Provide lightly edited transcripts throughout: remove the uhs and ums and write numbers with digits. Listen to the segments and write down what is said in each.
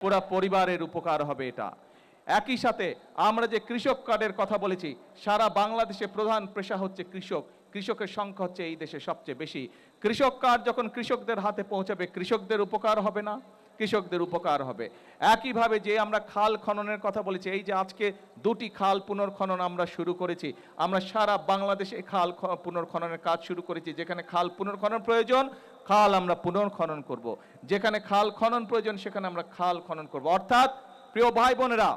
পুরা পরিবারের উপকার হবে এটা। একই সাথে আমরা যে কৃষক কার্ডের কথা বলেছি, সারা বাংলাদেশে প্রধান পেশা হচ্ছে কৃষক, কৃষকের সংখ্যা হচ্ছে এই দেশে সবচেয়ে বেশি। কৃষক কার্ড যখন কৃষকদের হাতে পৌঁছাবে, কৃষকদের উপকার হবে না? কৃষকদের উপকার হবে। একইভাবে যে আমরা খাল খননের কথা বলেছি, এই যে আজকে 2টি খাল পুনর্খনন আমরা শুরু করেছি, আমরা সারা বাংলাদেশে খাল পুনর্খননের কাজ শুরু করেছি। যেখানে খাল পুনর্খনন প্রয়োজন, খাল আমরা পুনর্খনন করব। যেখানে খাল খনন প্রয়োজন, সেখানে আমরা খাল খনন করব। অর্থাৎ প্রিয় ভাই বোনেরা,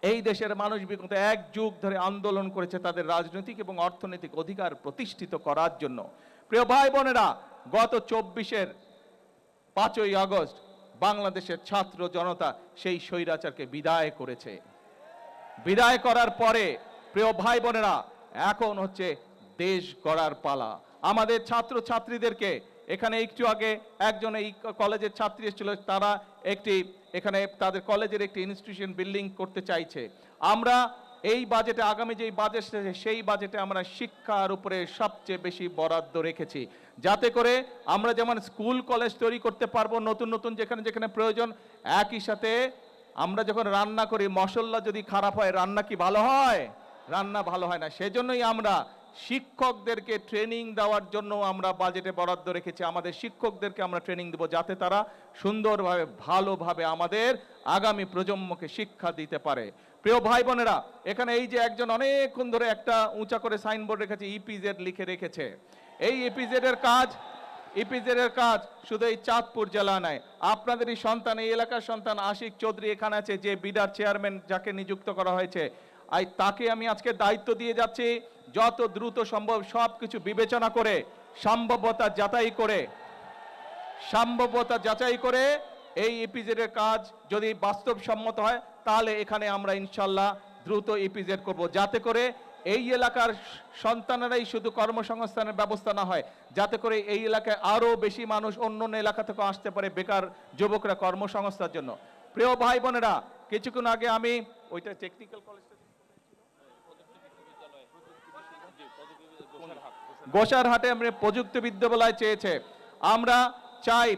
এই দেশের মানুষ বিগত 1 যুগ ধরে আন্দোলন করেছে তাদের রাজনৈতিক এবং অর্থনৈতিক অধিকার প্রতিষ্ঠিত করার জন্য। প্রিয় ভাই বোনেরা, গত 24-এর 5ই আগস্ট বাংলাদেশের ছাত্র জনতা সেই স্বৈরাচারকে বিদায় করেছে। বিদায় করার পরে প্রিয় ভাই বোনেরা, এখন হচ্ছে দেশ গড়ার পালা। আমাদের ছাত্র ছাত্রীদেরকে এখানে একটু আগে একজন এই কলেজের ছাত্রী এসেছিল, তারা এখানে তাদের কলেজের একটি ইনস্টিটিউশন বিল্ডিং করতে চাইছে। আমরা এই বাজেটে, আগামী যেই বাজেট সেই বাজেটে আমরা শিক্ষার উপরে সবচেয়ে বেশি বরাদ্দ রেখেছি, যাতে করে আমরা যেমন স্কুল কলেজ তৈরি করতে পারবো নতুন নতুন যেখানে যেখানে প্রয়োজন। একই সাথে আমরা যখন রান্না করি, মশলা যদি খারাপ হয়, রান্না কি ভালো হয়? রান্না ভালো হয় না। সেজন্যই আমরা শিক্ষকদেরকে ট্রেনিং দেওয়ার জন্য আমরা বাজেটে বরাদ্দ রেখেছি। আমাদের শিক্ষকদেরকে আমরা ট্রেনিং দেব, যাতে তারা সুন্দরভাবে ভালোভাবে আমাদের আগামী প্রজন্মকে শিক্ষা দিতে পারে। প্রিয় ভাই বোনেরা, এখানে এই যে একজন অনেকক্ষণ ধরে একটা উঁচা করে সাইনবোর্ড রেখেছে, ইপিজেড লিখে রেখেছে। এই ইপিজেড এর কাজ শুধু এই চাঁদপুর জেলা নয়, আপনাদের এই সন্তান, এই এলাকার সন্তান আশিক চৌধুরী এখানে আছে, যে বিডার চেয়ারম্যান যাকে নিযুক্ত করা হয়েছে, তাকে আমি আজকে দায়িত্ব দিয়ে যাচ্ছি, যত দ্রুত সম্ভব সবকিছু বিবেচনা করে সম্ভাব্যতা যাচাই করে এই ইপিজেড এর কাজ যদি বাস্তবসম্মত হয়, তাহলে এখানে আমরা ইনশাল্লাহ দ্রুত ইপিজেড করব, যাতে করে এই এলাকার সন্তানেরাই শুধু কর্মসংস্থানের ব্যবস্থা না হয়, যাতে করে এই এলাকায় আরো বেশি মানুষ অন্য এলাকা থেকে আসতে পারে বেকার যুবকরা কর্মসংস্থার জন্য। প্রিয় ভাই বোনেরা, কিছুক্ষণ আগে আমি ওইটা টেকনিক্যাল কলেজ গোসারহাটে আমরা প্রযুক্তি বিশ্ববিদ্যালয় চেয়েছে। আমরা চাই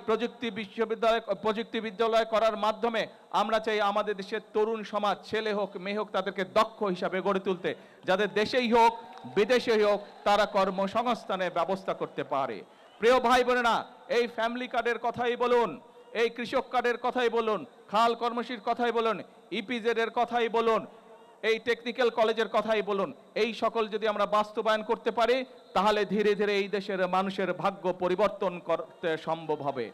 প্রযুক্তি বিদ্যালয় করার মাধ্যমে আমরা চাই আমাদের দেশের তরুণ সমাজ, ছেলে হোক মেয়ে হোক, তাদেরকে দক্ষ হিসাবে গড়ে তুলতে, যাদের দেশেই হোক বিদেশেই হোক তারা কর্মসংস্থানের ব্যবস্থা করতে পারে। প্রিয় ভাই বোনেরা, এই ফ্যামিলি কার্ডের কথাই বলুন, এই কৃষক কার্ডের কথাই বলুন, খাল কর্মসূচির কথাই বলুন, ইপিজেড এর কথাই বলুন, এই টেকনিক্যাল কলেজের কথাই বলুন, এই সকল যদি আমরা বাস্তবায়ন করতে পারি, তাহলে ধীরে ধীরে এই দেশের মানুষের ভাগ্য পরিবর্তন করতে সম্ভব হবে।